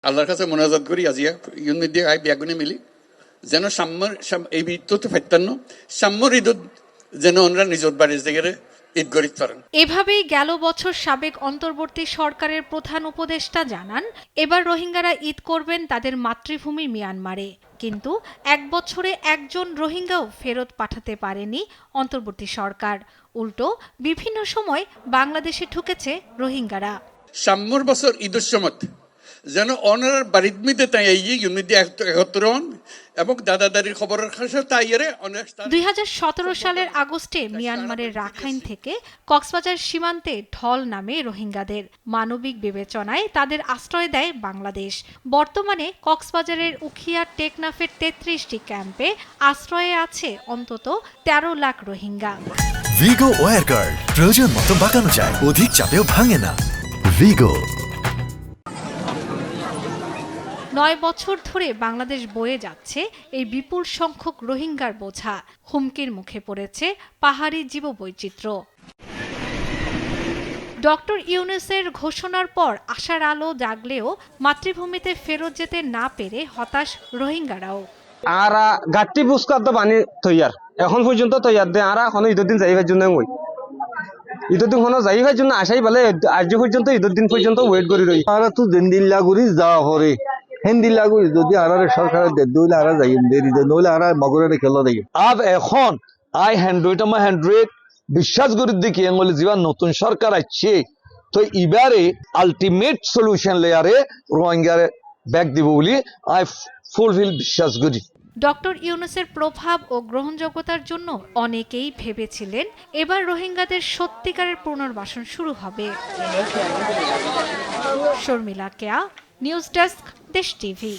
আল্লাহর কাছে মোনাজাত করি আজিয়া ইউনিট দিয়ে আই ব্যাগুনে মিলি যেন সাম্যর এই তো ফাইতান্ন সাম্যর ঈদ যেন ওনারা নিজের বাড়ির জায়গায় ঈদ গরিত পারেন। এভাবেই গেল বছর সাবেক অন্তর্বর্তী সরকারের প্রধান উপদেষ্টা জানান, এবার রোহিঙ্গারা ঈদ করবেন তাদের মাতৃভূমি মিয়ানমারে। কিন্তু এক বছরে একজন রোহিঙ্গাও ফেরত পাঠাতে পারেনি অন্তর্বর্তী সরকার। উল্টো বিভিন্ন সময় বাংলাদেশে ঢুকেছে রোহিঙ্গারা। সাম্যর বছর ঈদের সময় যেন ওনার বাড়ির মধ্যে তাই এই ইউনিট দিয়ে একত্র হন এবং দাদা দাদির খবরের কাছে তাই 2017 সালের আগস্টে মিয়ানমারের রাখাইন থেকে কক্সবাজার সীমান্তে ঢল নামে রোহিঙ্গাদের। মানবিক বিবেচনায় তাদের আশ্রয় দেয় বাংলাদেশ। বর্তমানে কক্সবাজারের উখিয়া টেকনাফের 33টি ক্যাম্পে আশ্রয়ে আছে অন্তত 13 লাখ রোহিঙ্গা। ভিগো ওয়্যার গার্ড প্রয়োজন মতো বাঁকানো যায়, অধিক চাপেও ভাঙে না। ভিগো। 9 বছর ধরে বাংলাদেশ বয়ে যাচ্ছে এই বিপুল সংখ্যক রোহিঙ্গার বোঝা। হুমকির মুখে পড়েছে পাহাড়ি জীববৈচিত্র্য। ডক্টর ইউনূসের ঘোষণার পর আশার আলো জাগলেও মাতৃভূমিতে ফেরত যেতে না পেরে হতাশ রোহিঙ্গারাও। আর গাট্টি বুসকাত বানি তৈয়ার এখন পর্যন্ত তৈয়ার দেয়। আর এখন ঈদের দিন যাইবার জন্য ঈদের দিন যাইবার জন্য আসাই বলে আজ পর্যন্ত ঈদের দিন পর্যন্ত ওয়েট করে রই। আর তো দিন দিল্লা করি যাওয়া পরে হিন্দিল্লা করি যদি আর সরকারের দিলে আর যাই দেরি নইলে আর মগরের খেলা দেখি। আব এখন আই হ্যান্ড্রেড বিশ্বাস করি দেখি বলে যেবার নতুন সরকার আসছে তো এবারে আলটিমেট সলিউশন লেয়ারে রোহিঙ্গারে ব্যাক দিব বলি আই ফুলফিল বিশ্বাস করি। ডক্টর ইউনূসের প্রভাব ও গ্রহণযোগ্যতার জন্য অনেকেই ভেবেছিলেন এবার রোহিঙ্গাদের সত্যিকারের পুনর্বাসন শুরু হবে। শর্মিলা কেয়া, নিউজ ডেস্ক, দেশ টিভি।